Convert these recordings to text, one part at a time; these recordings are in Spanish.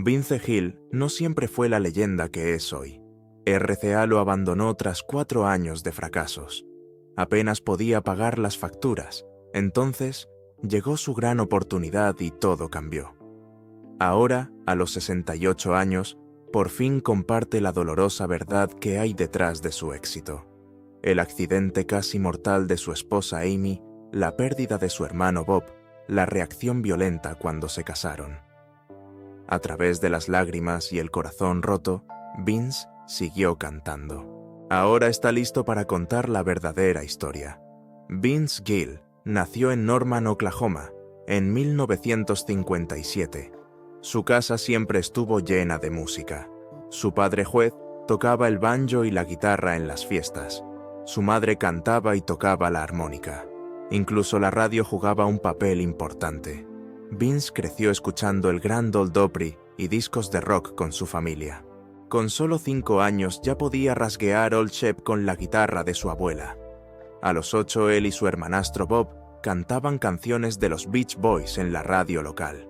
Vince Gill no siempre fue la leyenda que es hoy. RCA lo abandonó tras 4 años de fracasos. Apenas podía pagar las facturas. Entonces, llegó su gran oportunidad y todo cambió. Ahora, a los 68 años, por fin comparte la dolorosa verdad que hay detrás de su éxito. El accidente casi mortal de su esposa Amy, la pérdida de su hermano Bob, la reacción violenta cuando se casaron. A través de las lágrimas y el corazón roto, Vince siguió cantando. Ahora está listo para contar la verdadera historia. Vince Gill nació en Norman, Oklahoma, en 1957. Su casa siempre estuvo llena de música. Su padre juez tocaba el banjo y la guitarra en las fiestas. Su madre cantaba y tocaba la armónica. Incluso la radio jugaba un papel importante. Vince creció escuchando el Grand Ole Opry y discos de rock con su familia. Con solo 5 años ya podía rasguear Old Shep con la guitarra de su abuela. A los 8 él y su hermanastro Bob cantaban canciones de los Beach Boys en la radio local.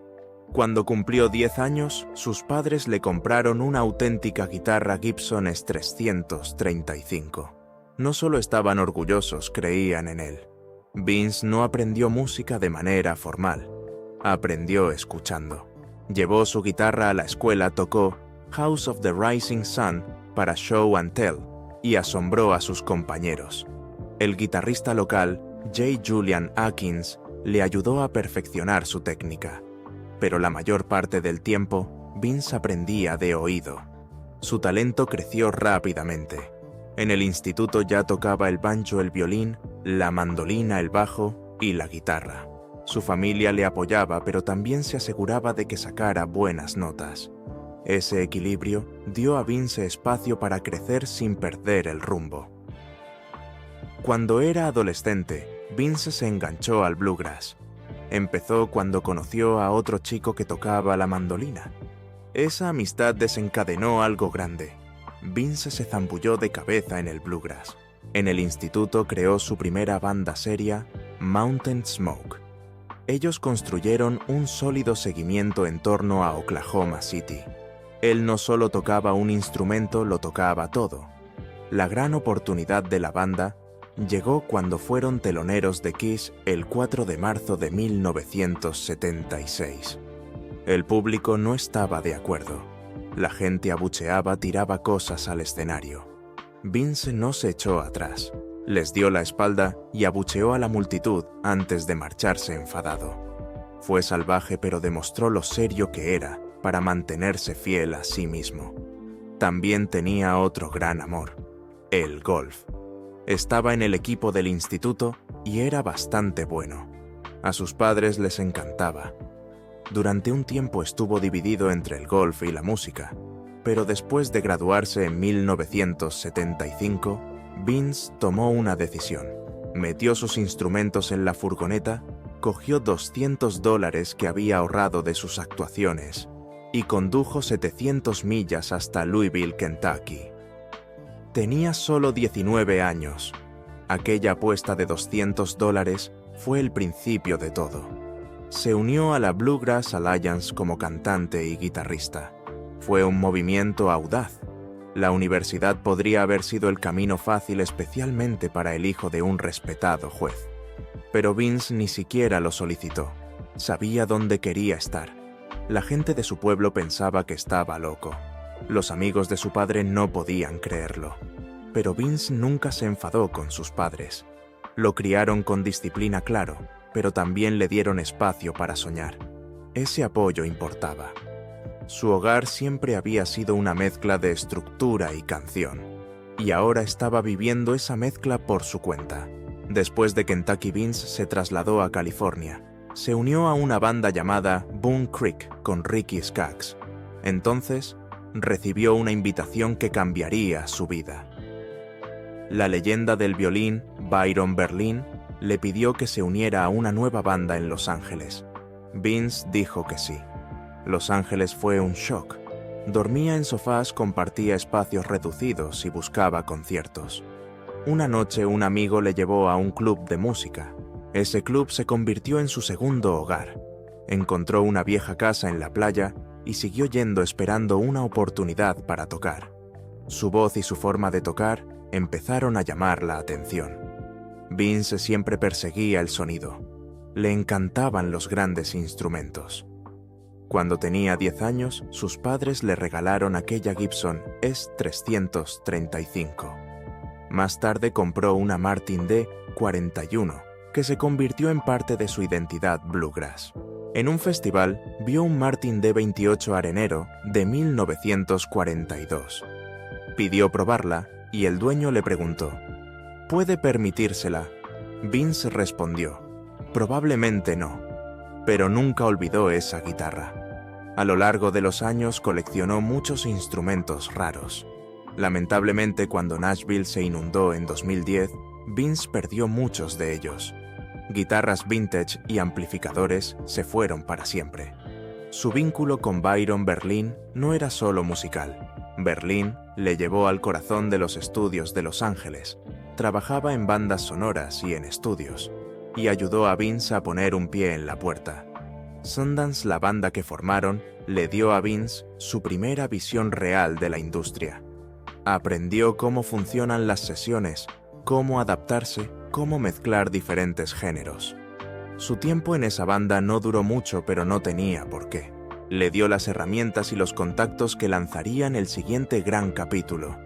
Cuando cumplió 10 años, sus padres le compraron una auténtica guitarra Gibson S335. No solo estaban orgullosos, creían en él. Vince no aprendió música de manera formal. Aprendió escuchando. Llevó su guitarra a la escuela, tocó House of the Rising Sun para Show and Tell y asombró a sus compañeros. El guitarrista local, J. Julian Atkins, le ayudó a perfeccionar su técnica. Pero la mayor parte del tiempo, Vince aprendía de oído. Su talento creció rápidamente. En el instituto ya tocaba el banjo, el violín, la mandolina, el bajo y la guitarra. Su familia le apoyaba, pero también se aseguraba de que sacara buenas notas. Ese equilibrio dio a Vince espacio para crecer sin perder el rumbo. Cuando era adolescente, Vince se enganchó al bluegrass. Empezó cuando conoció a otro chico que tocaba la mandolina. Esa amistad desencadenó algo grande. Vince se zambulló de cabeza en el bluegrass. En el instituto creó su primera banda seria, Mountain Smoke. Ellos construyeron un sólido seguimiento en torno a Oklahoma City. Él no solo tocaba un instrumento, lo tocaba todo. La gran oportunidad de la banda llegó cuando fueron teloneros de Kiss el 4 de marzo de 1976. El público no estaba de acuerdo. La gente abucheaba, tiraba cosas al escenario. Vince no se echó atrás. Les dio la espalda y abucheó a la multitud antes de marcharse enfadado. Fue salvaje, pero demostró lo serio que era para mantenerse fiel a sí mismo. También tenía otro gran amor, el golf. Estaba en el equipo del instituto y era bastante bueno. A sus padres les encantaba. Durante un tiempo estuvo dividido entre el golf y la música, pero después de graduarse en 1975, Vince tomó una decisión. Metió sus instrumentos en la furgoneta, cogió $200 que había ahorrado de sus actuaciones y condujo 700 millas hasta Louisville, Kentucky. Tenía solo 19 años. Aquella apuesta de $200 fue el principio de todo. Se unió a la Bluegrass Alliance como cantante y guitarrista. Fue un movimiento audaz. La universidad podría haber sido el camino fácil, especialmente para el hijo de un respetado juez. Pero Vince ni siquiera lo solicitó. Sabía dónde quería estar. La gente de su pueblo pensaba que estaba loco. Los amigos de su padre no podían creerlo. Pero Vince nunca se enfadó con sus padres. Lo criaron con disciplina, claro, pero también le dieron espacio para soñar. Ese apoyo importaba. Su hogar siempre había sido una mezcla de estructura y canción, y ahora estaba viviendo esa mezcla por su cuenta. Después de Kentucky, Vince se trasladó a California. Se unió a una banda llamada Boone Creek con Ricky Skaggs. Entonces, recibió una invitación que cambiaría su vida. La leyenda del violín, Byron Berlin, le pidió que se uniera a una nueva banda en Los Ángeles. Vince dijo que sí. Los Ángeles fue un shock. Dormía en sofás, compartía espacios reducidos y buscaba conciertos. Una noche un amigo le llevó a un club de música. Ese club se convirtió en su segundo hogar. Encontró una vieja casa en la playa y siguió yendo esperando una oportunidad para tocar. Su voz y su forma de tocar empezaron a llamar la atención. Vince siempre perseguía el sonido. Le encantaban los grandes instrumentos. Cuando tenía 10 años, sus padres le regalaron aquella Gibson S335. Más tarde compró una Martin D41, que se convirtió en parte de su identidad bluegrass. En un festival, vio un Martin D28 arenero de 1942. Pidió probarla y el dueño le preguntó: ¿puede permitírsela? Vince respondió: probablemente no, pero nunca olvidó esa guitarra. A lo largo de los años coleccionó muchos instrumentos raros. Lamentablemente, cuando Nashville se inundó en 2010, Vince perdió muchos de ellos. Guitarras vintage y amplificadores se fueron para siempre. Su vínculo con Byron Berlin no era solo musical. Berlin le llevó al corazón de los estudios de Los Ángeles. Trabajaba en bandas sonoras y en estudios, y ayudó a Vince a poner un pie en la puerta. Sundance, la banda que formaron, le dio a Vince su primera visión real de la industria. Aprendió cómo funcionan las sesiones, cómo adaptarse, cómo mezclar diferentes géneros. Su tiempo en esa banda no duró mucho, pero no tenía por qué. Le dio las herramientas y los contactos que lanzarían el siguiente gran capítulo.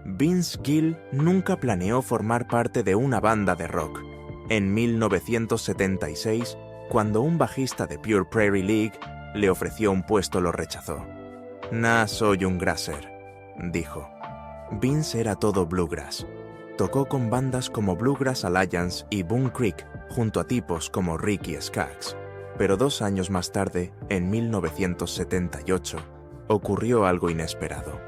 Vince Gill nunca planeó formar parte de una banda de rock. En 1976, cuando un bajista de Pure Prairie League le ofreció un puesto, lo rechazó. «Nah, soy un grasser», dijo. Vince era todo bluegrass. Tocó con bandas como Bluegrass Alliance y Boone Creek, junto a tipos como Ricky Skaggs. Pero 2 años más tarde, en 1978, ocurrió algo inesperado.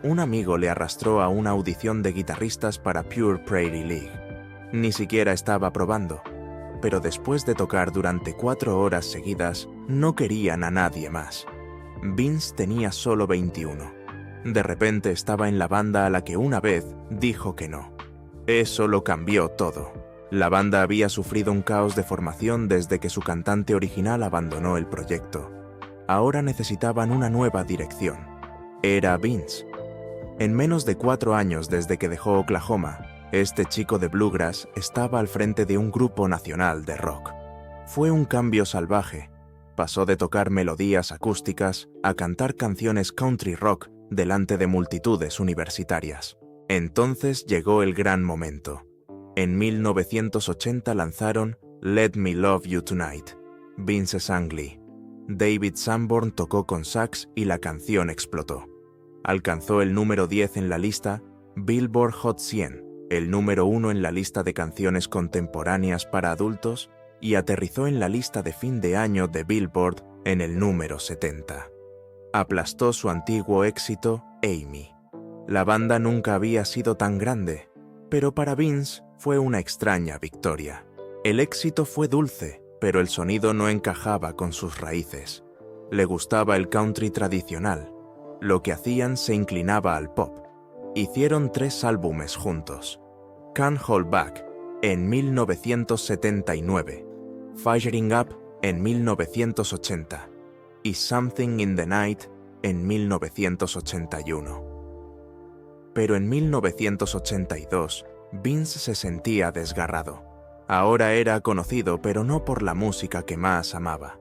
Un amigo le arrastró a una audición de guitarristas para Pure Prairie League. Ni siquiera estaba probando, pero después de tocar durante 4 horas seguidas, no querían a nadie más. Vince tenía solo 21. De repente estaba en la banda a la que una vez dijo que no. Eso lo cambió todo. La banda había sufrido un caos de formación desde que su cantante original abandonó el proyecto. Ahora necesitaban una nueva dirección. Era Vince. En menos de 4 años desde que dejó Oklahoma, este chico de bluegrass estaba al frente de un grupo nacional de rock. Fue un cambio salvaje. Pasó de tocar melodías acústicas a cantar canciones country rock delante de multitudes universitarias. Entonces llegó el gran momento. En 1980 lanzaron Let Me Love You Tonight. Vince sang Lee. David Sanborn tocó con sax y la canción explotó. Alcanzó el número 10 en la lista Billboard Hot 100, el número 1 en la lista de canciones contemporáneas para adultos, y aterrizó en la lista de fin de año de Billboard en el número 70. Aplastó su antiguo éxito, Amy. La banda nunca había sido tan grande, pero para Vince fue una extraña victoria. El éxito fue dulce, pero el sonido no encajaba con sus raíces. Le gustaba el country tradicional. Lo que hacían se inclinaba al pop. Hicieron 3 álbumes juntos. Can't Hold Back, en 1979, Firing Up, en 1980, y Something in the Night, en 1981. Pero en 1982, Vince se sentía desgarrado. Ahora era conocido, pero no por la música que más amaba.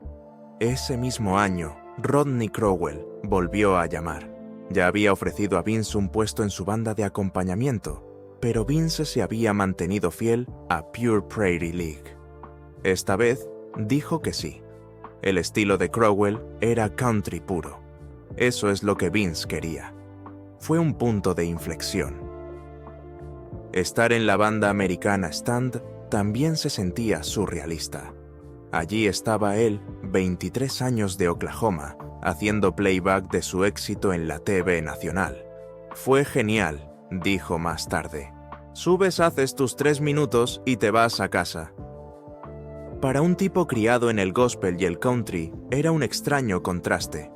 Ese mismo año, Rodney Crowell volvió a llamar. Ya había ofrecido a Vince un puesto en su banda de acompañamiento, pero Vince se había mantenido fiel a Pure Prairie League. Esta vez, dijo que sí. El estilo de Crowell era country puro. Eso es lo que Vince quería. Fue un punto de inflexión. Estar en la banda americana Stand también se sentía surrealista. Allí estaba él, 23 años de Oklahoma, haciendo playback de su éxito en la TV nacional. Fue genial, dijo más tarde. Subes, haces tus 3 minutos y te vas a casa. Para un tipo criado en el gospel y el country, era un extraño contraste.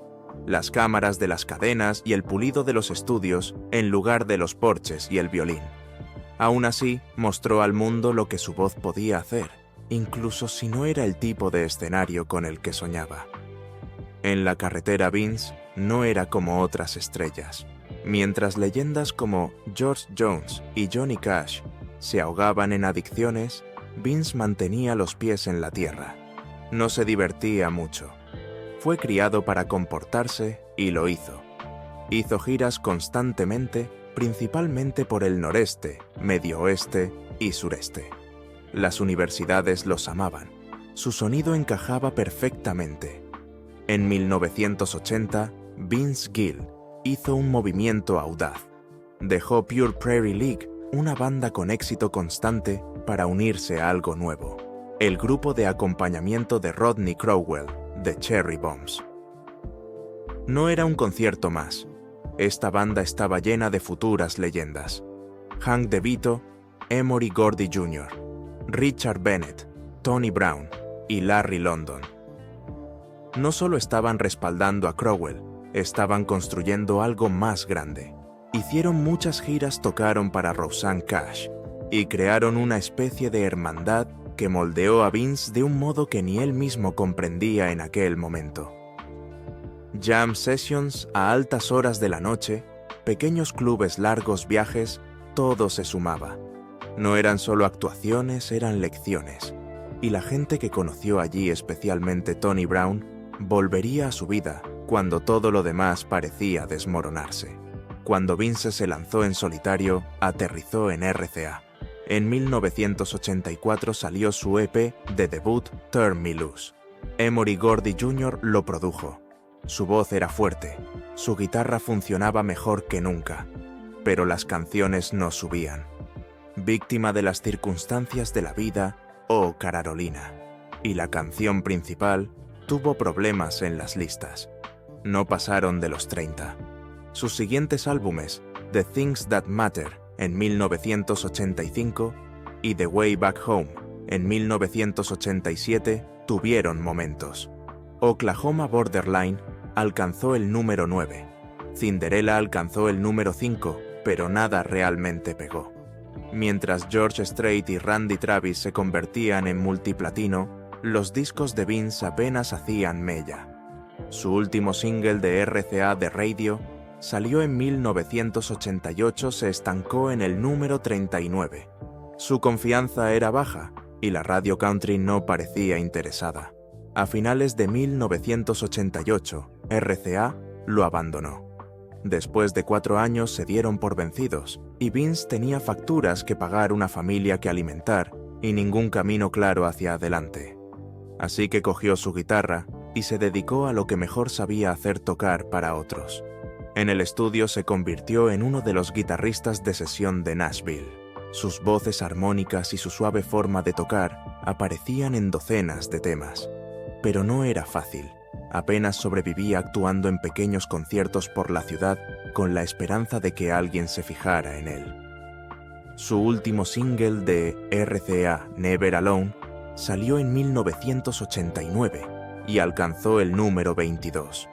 Las cámaras de las cadenas y el pulido de los estudios en lugar de los porches y el violín. Aún así, mostró al mundo lo que su voz podía hacer, incluso si no era el tipo de escenario con el que soñaba. En la carretera Vince no era como otras estrellas. Mientras leyendas como George Jones y Johnny Cash se ahogaban en adicciones, Vince mantenía los pies en la tierra. No se divertía mucho. Fue criado para comportarse y lo hizo. Hizo giras constantemente, principalmente por el noreste, medio oeste y sureste. Las universidades los amaban. Su sonido encajaba perfectamente. En 1980, Vince Gill hizo un movimiento audaz. Dejó Pure Prairie League, una banda con éxito constante, para unirse a algo nuevo: el grupo de acompañamiento de Rodney Crowell, The Cherry Bombs. No era un concierto más. Esta banda estaba llena de futuras leyendas: Hank DeVito, Emory Gordy Jr., Richard Bennett, Tony Brown y Larry London. No solo estaban respaldando a Crowell, estaban construyendo algo más grande. Hicieron muchas giras, tocaron para Rosanne Cash y crearon una especie de hermandad que moldeó a Vince de un modo que ni él mismo comprendía en aquel momento. Jam sessions a altas horas de la noche, pequeños clubes, largos viajes, todo se sumaba. No eran solo actuaciones, eran lecciones. Y la gente que conoció allí, especialmente Tony Brown, volvería a su vida cuando todo lo demás parecía desmoronarse. Cuando Vince se lanzó en solitario, aterrizó en RCA. En 1984 salió su EP de debut, Turn Me Loose. Emory Gordy Jr. lo produjo. Su voz era fuerte, su guitarra funcionaba mejor que nunca, pero las canciones no subían. Víctima de las circunstancias de la vida, oh Carolina. Y la canción principal tuvo problemas en las listas. No pasaron de los 30. Sus siguientes álbumes, The Things That Matter, en 1985, y The Way Back Home, en 1987, tuvieron momentos. Oklahoma Borderline alcanzó el número 9. Cinderella alcanzó el número 5, pero nada realmente pegó. Mientras George Strait y Randy Travis se convertían en multiplatino, los discos de Vince apenas hacían mella. Su último single de RCA The Radio salió en 1988, se estancó en el número 39. Su confianza era baja y la radio country no parecía interesada. A finales de 1988, RCA lo abandonó. Después de 4 años se dieron por vencidos y Vince tenía facturas que pagar, una familia que alimentar y ningún camino claro hacia adelante. Así que cogió su guitarra y se dedicó a lo que mejor sabía hacer: tocar para otros. En el estudio se convirtió en uno de los guitarristas de sesión de Nashville. Sus voces armónicas y su suave forma de tocar aparecían en docenas de temas. Pero no era fácil. Apenas sobrevivía actuando en pequeños conciertos por la ciudad con la esperanza de que alguien se fijara en él. Su último single de RCA, Never Alone, salió en 1989 y alcanzó el número 22.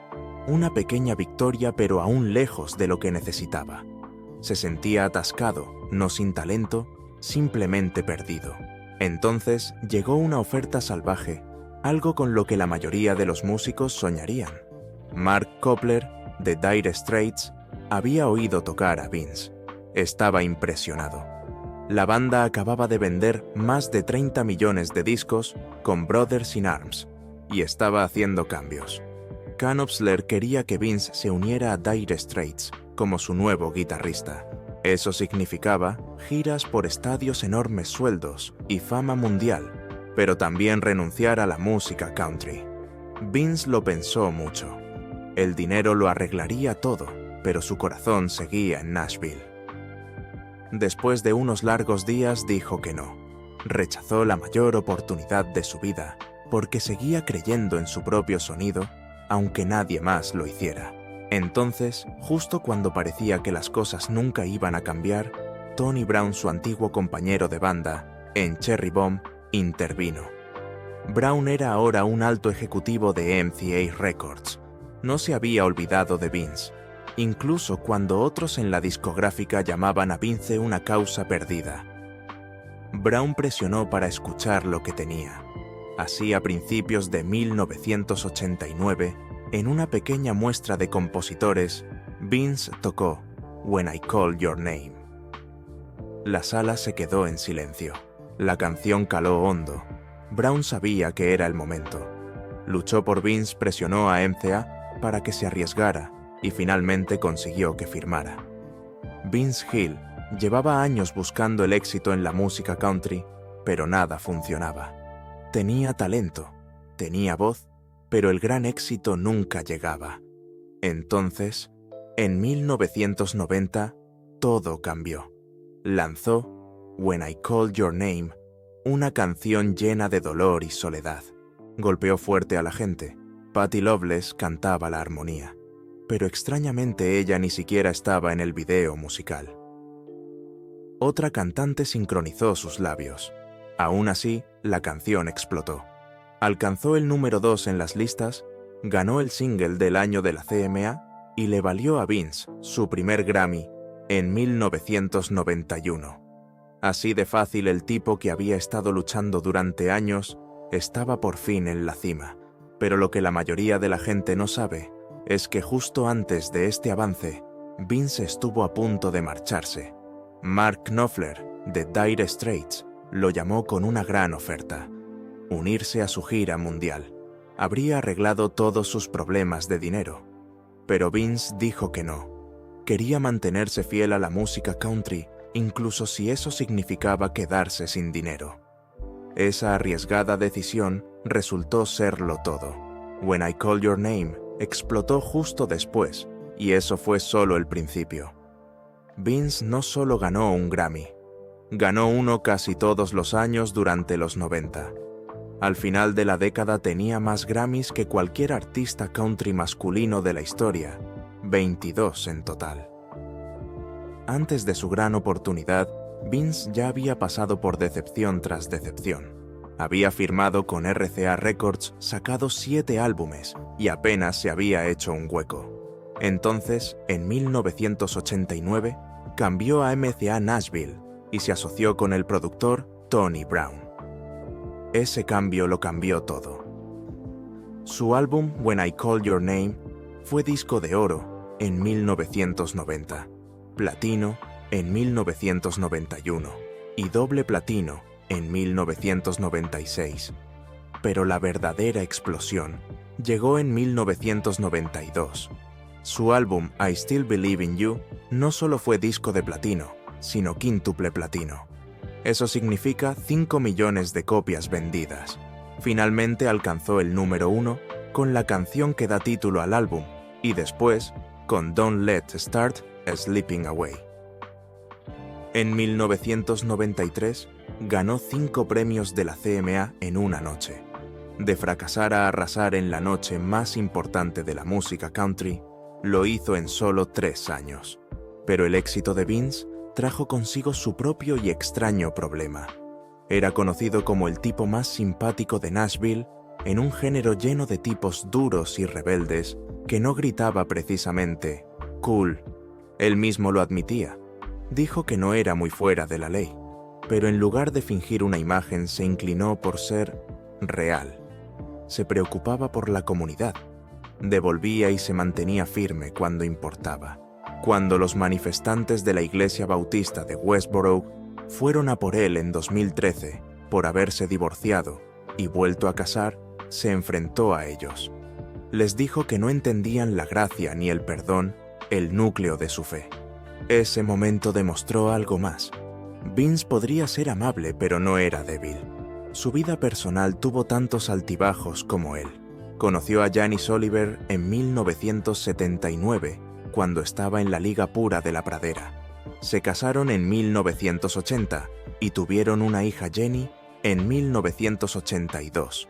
Una pequeña victoria, pero aún lejos de lo que necesitaba. Se sentía atascado, no sin talento, simplemente perdido. Entonces llegó una oferta salvaje, algo con lo que la mayoría de los músicos soñarían. Mark Knopfler, de Dire Straits, había oído tocar a Vince. Estaba impresionado. La banda acababa de vender más de 30 millones de discos con Brothers in Arms y estaba haciendo cambios. Knopfler quería que Vince se uniera a Dire Straits como su nuevo guitarrista. Eso significaba giras por estadios, enormes sueldos y fama mundial, pero también renunciar a la música country. Vince lo pensó mucho. El dinero lo arreglaría todo, pero su corazón seguía en Nashville. Después de unos largos días dijo que no. Rechazó la mayor oportunidad de su vida porque seguía creyendo en su propio sonido, aunque nadie más lo hiciera. Entonces, justo cuando parecía que las cosas nunca iban a cambiar, Tony Brown, su antiguo compañero de banda, en Cherry Bomb, intervino. Brown era ahora un alto ejecutivo de MCA Records. No se había olvidado de Vince, incluso cuando otros en la discográfica llamaban a Vince una causa perdida. Brown presionó para escuchar lo que tenía. Así, a principios de 1989, en una pequeña muestra de compositores, Vince tocó When I Call Your Name. La sala se quedó en silencio. La canción caló hondo. Brown sabía que era el momento. Luchó por Vince, presionó a MCA para que se arriesgara y finalmente consiguió que firmara. Vince Hill llevaba años buscando el éxito en la música country, pero nada funcionaba. Tenía talento, tenía voz, pero el gran éxito nunca llegaba. Entonces, en 1990, todo cambió. Lanzó When I Call Your Name, una canción llena de dolor y soledad. Golpeó fuerte a la gente. Patti Loveless cantaba la armonía, pero extrañamente ella ni siquiera estaba en el video musical. Otra cantante sincronizó sus labios. Aún así, la canción explotó. Alcanzó el número 2 en las listas, ganó el single del año de la CMA y le valió a Vince su primer Grammy en 1991. Así de fácil, el tipo que había estado luchando durante años estaba por fin en la cima. Pero lo que la mayoría de la gente no sabe es que justo antes de este avance, Vince estuvo a punto de marcharse. Mark Knopfler, de Dire Straits, lo llamó con una gran oferta: unirse a su gira mundial. Habría arreglado todos sus problemas de dinero. Pero Vince dijo que no. Quería mantenerse fiel a la música country, incluso si eso significaba quedarse sin dinero. Esa arriesgada decisión resultó serlo todo. When I Call Your Name explotó justo después, y eso fue solo el principio. Vince no solo ganó un Grammy, ganó uno casi todos los años durante los 90. Al final de la década tenía más Grammys que cualquier artista country masculino de la historia, 22 en total. Antes de su gran oportunidad, Vince ya había pasado por decepción tras decepción. Había firmado con RCA Records, sacado 7 álbumes y apenas se había hecho un hueco. Entonces, en 1989, cambió a MCA Nashville y se asoció con el productor Tony Brown. Ese cambio lo cambió todo. Su álbum When I Call Your Name fue disco de oro en 1990, platino en 1991 y doble platino en 1996. Pero la verdadera explosión llegó en 1992. Su álbum I Still Believe in You no solo fue disco de platino, sino quíntuple platino. Eso significa 5 millones de copias vendidas. Finalmente alcanzó el número 1 con la canción que da título al álbum y después con Don't Let's Start Slipping Away. En 1993 ganó 5 premios de la CMA en una noche. De fracasar a arrasar en la noche más importante de la música country, lo hizo en solo 3 años. Pero el éxito de Vince trajo consigo su propio y extraño problema. Era conocido como el tipo más simpático de Nashville, en un género lleno de tipos duros y rebeldes que no gritaba precisamente «cool». Él mismo lo admitía. Dijo que no era muy fuera de la ley, pero en lugar de fingir una imagen se inclinó por ser real. Se preocupaba por la comunidad. Devolvía y se mantenía firme cuando importaba. Cuando los manifestantes de la Iglesia Bautista de Westboro fueron a por él en 2013 por haberse divorciado y vuelto a casar, se enfrentó a ellos. Les dijo que no entendían la gracia ni el perdón, el núcleo de su fe. Ese momento demostró algo más. Vince podría ser amable, pero no era débil. Su vida personal tuvo tantos altibajos como él. Conoció a Janis Oliver en 1979, cuando estaba en la Liga Pura de la Pradera. Se casaron en 1980 y tuvieron una hija, Jenny, en 1982.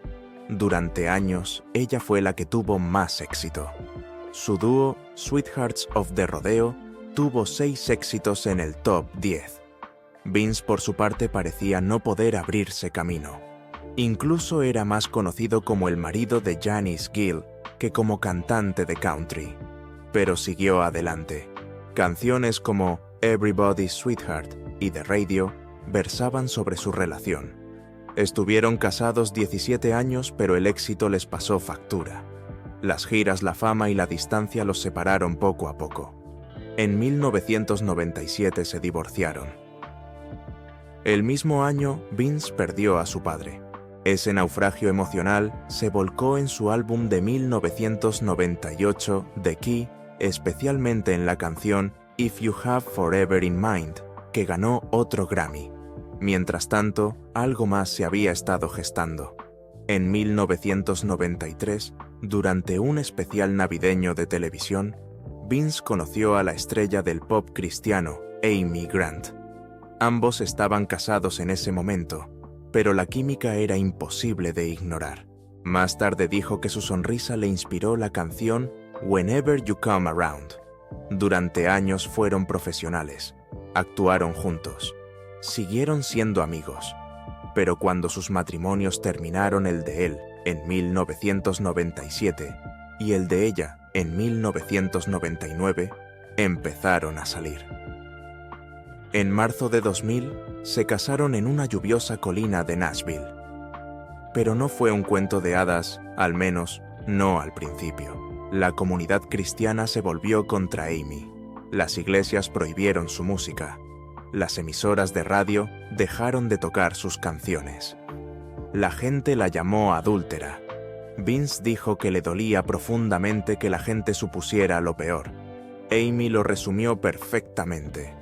Durante años, ella fue la que tuvo más éxito. Su dúo, Sweethearts of the Rodeo, tuvo 6 éxitos en el top 10. Vince, por su parte, parecía no poder abrirse camino. Incluso era más conocido como el marido de Janis Gill que como cantante de country. Pero siguió adelante. Canciones como Everybody's Sweetheart y The Radio versaban sobre su relación. Estuvieron casados 17 años, pero el éxito les pasó factura. Las giras, la fama y la distancia los separaron poco a poco. En 1997 se divorciaron. El mismo año, Vince perdió a su padre. Ese naufragio emocional se volcó en su álbum de 1998, The Key, especialmente en la canción If You Have Forever in Mind, que ganó otro Grammy. Mientras tanto, algo más se había estado gestando. En 1993, durante un especial navideño de televisión, Vince conoció a la estrella del pop cristiano, Amy Grant. Ambos estaban casados en ese momento, pero la química era imposible de ignorar. Más tarde dijo que su sonrisa le inspiró la canción Whenever You Come Around. Durante años fueron profesionales, actuaron juntos, siguieron siendo amigos, pero cuando sus matrimonios terminaron, el de él en 1997 y el de ella en 1999, empezaron a salir. En marzo de 2000, se casaron en una lluviosa colina de Nashville. Pero no fue un cuento de hadas, al menos no al principio. La comunidad cristiana se volvió contra Amy. Las iglesias prohibieron su música. Las emisoras de radio dejaron de tocar sus canciones. La gente la llamó adúltera. Vince dijo que le dolía profundamente que la gente supusiera lo peor. Amy lo resumió perfectamente.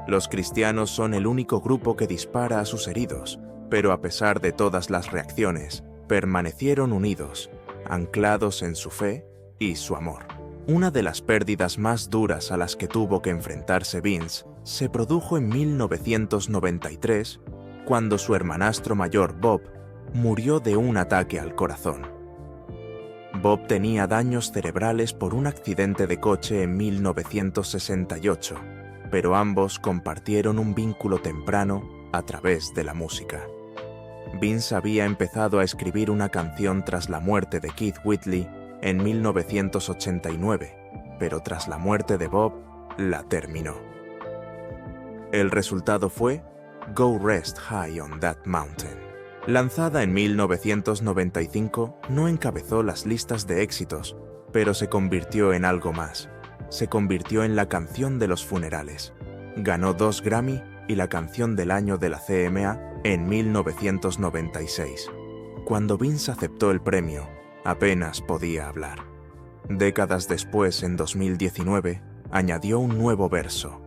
Los cristianos son el único grupo que dispara a sus heridos, pero a pesar de todas las reacciones, permanecieron unidos, anclados en su fe y su amor. Una de las pérdidas más duras a las que tuvo que enfrentarse Vince se produjo en 1993, cuando su hermanastro mayor Bob murió de un ataque al corazón. Bob tenía daños cerebrales por un accidente de coche en 1968, pero ambos compartieron un vínculo temprano a través de la música. Vince había empezado a escribir una canción tras la muerte de Keith Whitley en 1989, pero tras la muerte de Bob, la terminó. El resultado fue Go Rest High on That Mountain. Lanzada en 1995, no encabezó las listas de éxitos, pero se convirtió en algo más. Se convirtió en la canción de los funerales. Ganó 2 Grammy y la canción del año de la CMA en 1996. Cuando Vince aceptó el premio, apenas podía hablar. Décadas después, en 2019, añadió un nuevo verso.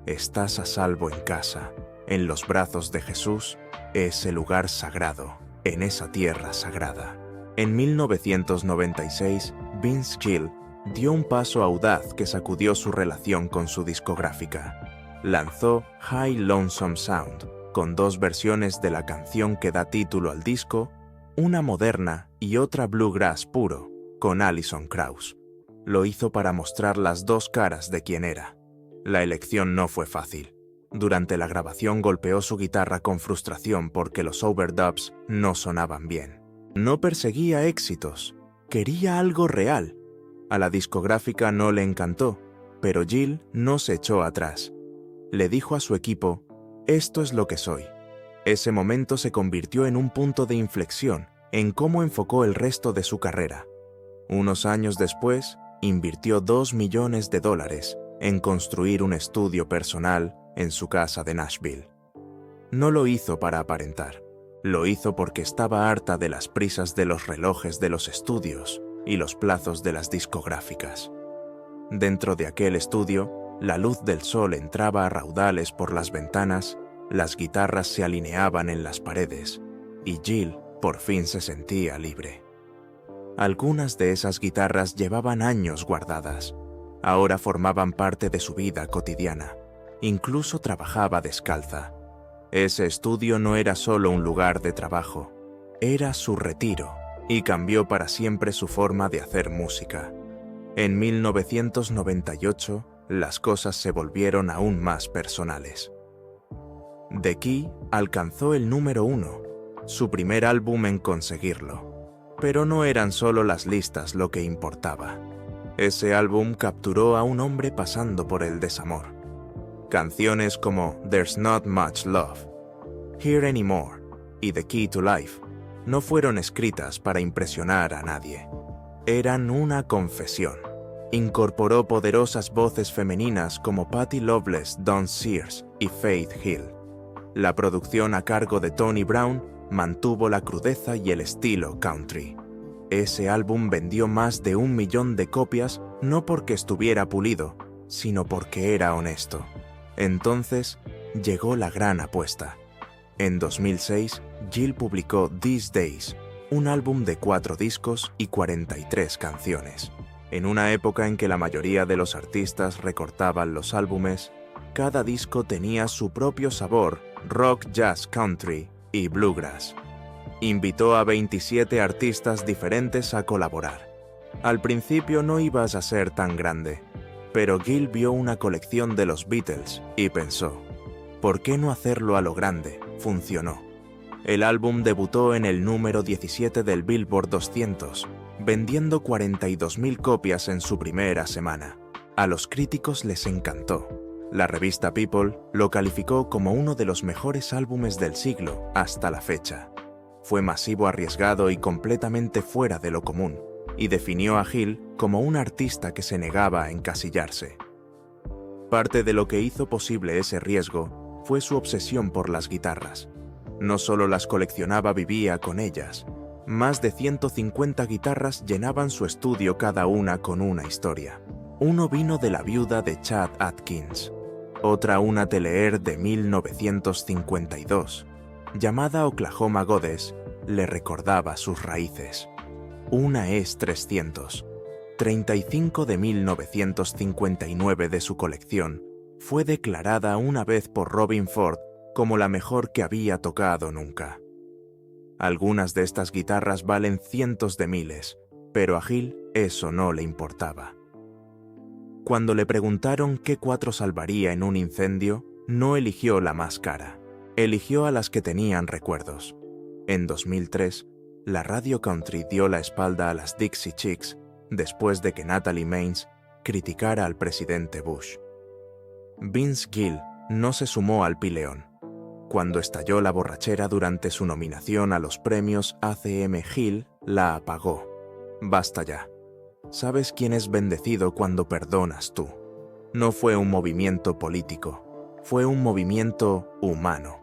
Estás a salvo en casa, en los brazos de Jesús, ese lugar sagrado, en esa tierra sagrada. En 1996, Vince Gill dio un paso audaz que sacudió su relación con su discográfica. Lanzó High Lonesome Sound, con 2 versiones de la canción que da título al disco, una moderna y otra bluegrass puro, con Alison Krauss. Lo hizo para mostrar las 2 caras de quién era. La elección no fue fácil. Durante la grabación golpeó su guitarra con frustración porque los overdubs no sonaban bien. No perseguía éxitos, quería algo real. A la discográfica no le encantó, pero Gill no se echó atrás. Le dijo a su equipo, esto es lo que soy. Ese momento se convirtió en un punto de inflexión en cómo enfocó el resto de su carrera. Unos años después, invirtió $2 millones en construir un estudio personal en su casa de Nashville. No lo hizo para aparentar, lo hizo porque estaba harta de las prisas de los relojes de los estudios y los plazos de las discográficas. Dentro de aquel estudio, la luz del sol entraba a raudales por las ventanas, las guitarras se alineaban en las paredes, y Gill por fin se sentía libre. Algunas de esas guitarras llevaban años guardadas, ahora formaban parte de su vida cotidiana. Incluso trabajaba descalza. Ese estudio no era solo un lugar de trabajo, era su retiro, y cambió para siempre su forma de hacer música. En 1998, las cosas se volvieron aún más personales. The Key alcanzó el número 1, su primer álbum en conseguirlo. Pero no eran solo las listas lo que importaba. Ese álbum capturó a un hombre pasando por el desamor. Canciones como There's Not Much Love, Here Anymore y The Key to Life no fueron escritas para impresionar a nadie. eran una confesión. Incorporó poderosas voces femeninas como Patti Loveless, Dawn Sears y Faith Hill. La producción a cargo de Tony Brown mantuvo la crudeza y el estilo country. Ese álbum vendió más de 1 millón de copias no porque estuviera pulido, sino porque era honesto. Entonces llegó la gran apuesta. En 2006, Gill publicó These Days, un álbum de 4 discos y 43 canciones. En una época en que la mayoría de los artistas recortaban los álbumes, cada disco tenía su propio sabor, rock, jazz, country y bluegrass. Invitó a 27 artistas diferentes a colaborar. Al principio no ibas a ser tan grande, pero Gill vio una colección de los Beatles y pensó, ¿por qué no hacerlo a lo grande? Funcionó. El álbum debutó en el número 17 del Billboard 200, vendiendo 42.000 copias en su primera semana. A los críticos les encantó. La revista People lo calificó como uno de los mejores álbumes del siglo hasta la fecha. Fue masivo, arriesgado y completamente fuera de lo común, y definió a Gill como un artista que se negaba a encasillarse. Parte de lo que hizo posible ese riesgo fue su obsesión por las guitarras. No solo las coleccionaba, vivía con ellas. Más de 150 guitarras llenaban su estudio, cada una con una historia. Uno vino de la viuda de Chad Atkins, otra una Teleair de 1952, llamada Oklahoma Goddess, le recordaba sus raíces. Una es 300, 35 de 1959 de su colección, fue declarada una vez por Robin Ford como la mejor que había tocado nunca. Algunas de estas guitarras valen cientos de miles, pero a Gill eso no le importaba. Cuando le preguntaron qué 4 salvaría en un incendio, no eligió la más cara, eligió a las que tenían recuerdos. En 2003, la radio country dio la espalda a las Dixie Chicks después de que Natalie Maines criticara al presidente Bush. Vince Gill no se sumó al pileón. Cuando estalló la borrachera durante su nominación a los premios ACM, Gill la apagó. Basta ya. ¿Sabes quién es bendecido cuando perdonas tú? No fue un movimiento político, fue un movimiento humano.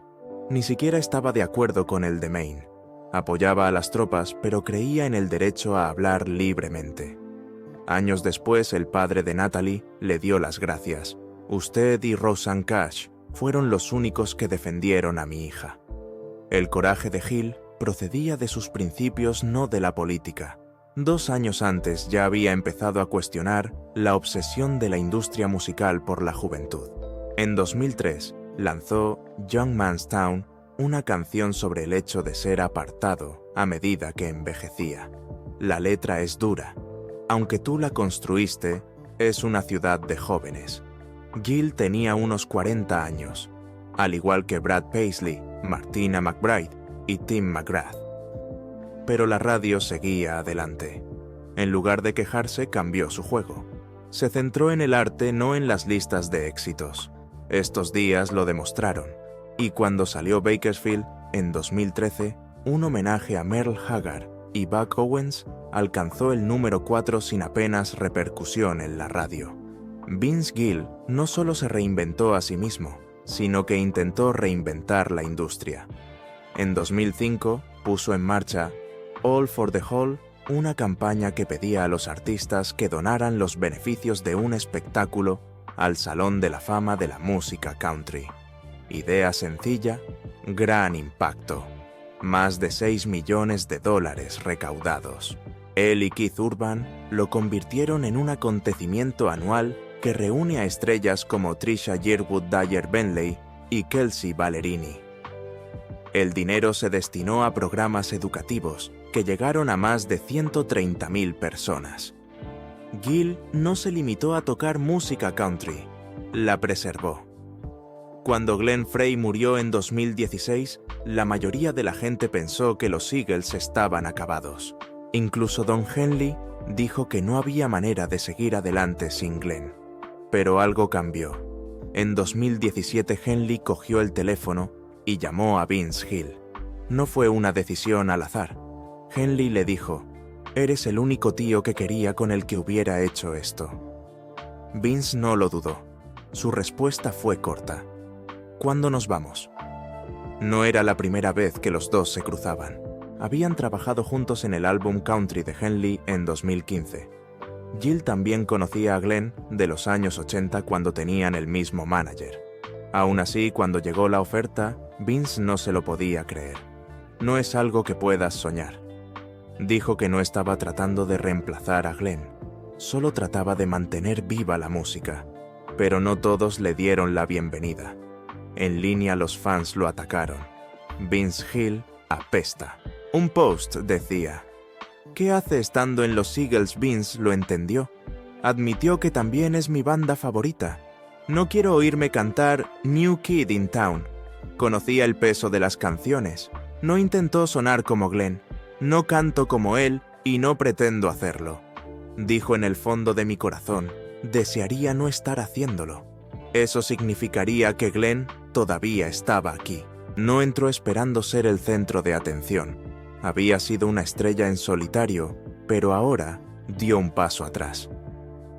Ni siquiera estaba de acuerdo con el de Maine. Apoyaba a las tropas, pero creía en el derecho a hablar libremente. Años después, el padre de Natalie le dio las gracias. Usted y Rosanne Cash fueron los únicos que defendieron a mi hija. El coraje de Gill procedía de sus principios, no de la política. 2 años antes ya había empezado a cuestionar la obsesión de la industria musical por la juventud. En 2003 lanzó Young Man's Town, una canción sobre el hecho de ser apartado a medida que envejecía. La letra es dura. Aunque tú la construiste, es una ciudad de jóvenes. Gill tenía unos 40 años, al igual que Brad Paisley, Martina McBride y Tim McGrath. Pero la radio seguía adelante. En lugar de quejarse, cambió su juego. Se centró en el arte, no en las listas de éxitos. Estos días lo demostraron. Y cuando salió Bakersfield, en 2013, un homenaje a Merle Haggard y Buck Owens alcanzó el número 4 sin apenas repercusión en la radio. Vince Gill no solo se reinventó a sí mismo, sino que intentó reinventar la industria. En 2005 puso en marcha All for the Whole, una campaña que pedía a los artistas que donaran los beneficios de un espectáculo al Salón de la Fama de la Música Country. Idea sencilla, gran impacto. Más de $6 millones recaudados. Él y Keith Urban lo convirtieron en un acontecimiento anual que reúne a estrellas como Trisha Yearwood Dyer Bentley y Kelsey Ballerini. El dinero se destinó a programas educativos que llegaron a más de 130.000 personas. Gill no se limitó a tocar música country, la preservó. Cuando Glenn Frey murió en 2016, la mayoría de la gente pensó que los Eagles estaban acabados. Incluso Don Henley dijo que no había manera de seguir adelante sin Glenn. Pero algo cambió. En 2017 Henley cogió el teléfono y llamó a Vince Gill. No fue una decisión al azar. Henley le dijo, Eres el único tío que quería con el que hubiera hecho esto. Vince no lo dudó. Su respuesta fue corta. ¿Cuándo nos vamos? No era la primera vez que los dos se cruzaban. Habían trabajado juntos en el álbum Country de Henley en 2015. Jill también conocía a Glenn de los años 80 cuando tenían el mismo manager. Aún así, cuando llegó la oferta, Vince no se lo podía creer. No es algo que puedas soñar. Dijo que no estaba tratando de reemplazar a Glenn, solo trataba de mantener viva la música. Pero no todos le dieron la bienvenida. En línea los fans lo atacaron. Vince Gill apesta. Un post decía: ¿qué hace estando en los Eagles? Vince lo entendió. Admitió que también es mi banda favorita. No quiero oírme cantar New Kid in Town. Conocía el peso de las canciones. No intentó sonar como Glenn. No canto como él y no pretendo hacerlo. Dijo: en el fondo de mi corazón, desearía no estar haciéndolo. Eso significaría que Glenn todavía estaba aquí. No entró esperando ser el centro de atención. Había sido una estrella en solitario, pero ahora dio un paso atrás.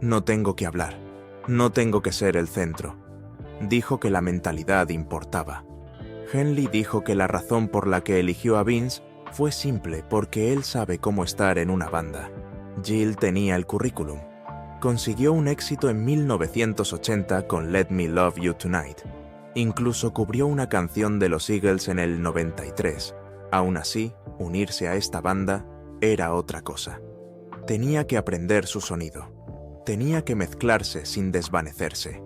No tengo que hablar. No tengo que ser el centro. Dijo que la mentalidad importaba. Henley dijo que la razón por la que eligió a Vince fue simple, porque él sabe cómo estar en una banda. Jill tenía el currículum. Consiguió un éxito en 1980 con Let Me Love You Tonight. Incluso cubrió una canción de los Eagles en el 93. Aún así, unirse a esta banda era otra cosa. Tenía que aprender su sonido. Tenía que mezclarse sin desvanecerse.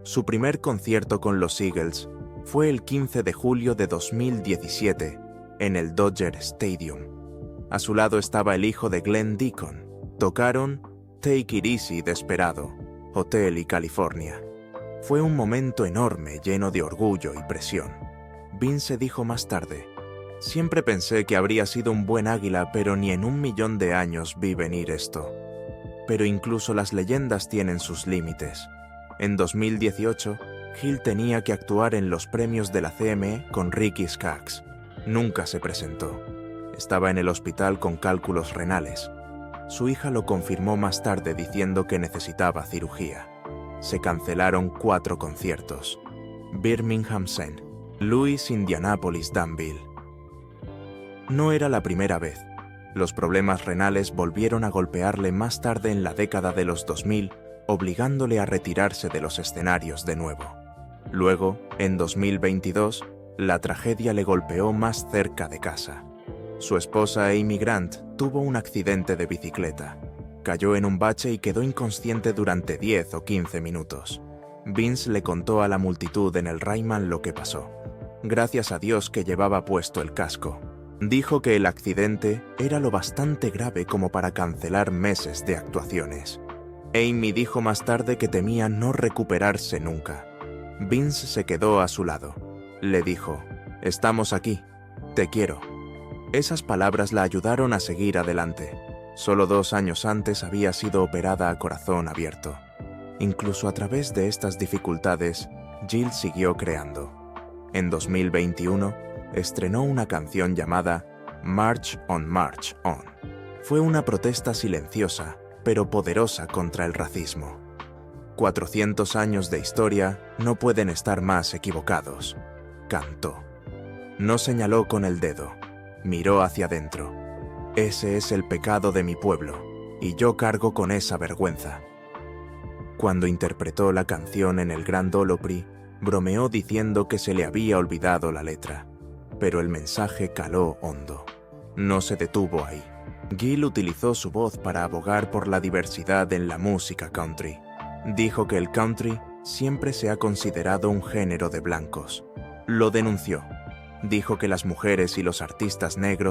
Su primer concierto con los Eagles fue el 15 de julio de 2017 en el Dodger Stadium. A su lado estaba el hijo de Glenn Deacon. Tocaron Take It Easy Desperado, Hotel y California. Fue un momento enorme, lleno de orgullo y presión. Vince dijo más tarde: siempre pensé que habría sido un buen águila, pero ni en 1.000.000 de años vi venir esto. Pero incluso las leyendas tienen sus límites. En 2018, Gill tenía que actuar en los premios de la CME con Ricky Skaggs. Nunca se presentó. Estaba en el hospital con cálculos renales. Su hija lo confirmó más tarde diciendo que necesitaba cirugía. Se cancelaron 4 conciertos: Birmingham St. Louis, Indianapolis, Danville. No era la primera vez. Los problemas renales volvieron a golpearle más tarde en la década de los 2000, obligándole a retirarse de los escenarios de nuevo. Luego, en 2022, la tragedia le golpeó más cerca de casa. Su esposa Amy Grant tuvo un accidente de bicicleta. Cayó en un bache y quedó inconsciente durante 10 o 15 minutos. Vince le contó a la multitud en el Ryman lo que pasó. Gracias a Dios que llevaba puesto el casco. Dijo que el accidente era lo bastante grave como para cancelar meses de actuaciones. Amy dijo más tarde que temía no recuperarse nunca. Vince se quedó a su lado. Le dijo: estamos aquí, te quiero. Esas palabras la ayudaron a seguir adelante. Solo 2 años antes había sido operada a corazón abierto. Incluso a través de estas dificultades, Jill siguió creando. En 2021, estrenó una canción llamada March On March On. Fue una protesta silenciosa, pero poderosa contra el racismo. 400 años de historia no pueden estar más equivocados, cantó. No señaló con el dedo, miró hacia adentro. Ese es el pecado de mi pueblo, y yo cargo con esa vergüenza. Cuando interpretó la canción en el Grand Ole Opry, bromeó diciendo que se le había olvidado la letra, pero el mensaje caló hondo. No se detuvo ahí. Gill utilizó su voz para abogar por la diversidad en la música country. Dijo que el country siempre se ha considerado un género de blancos. Lo denunció. Dijo que las mujeres y los artistas negros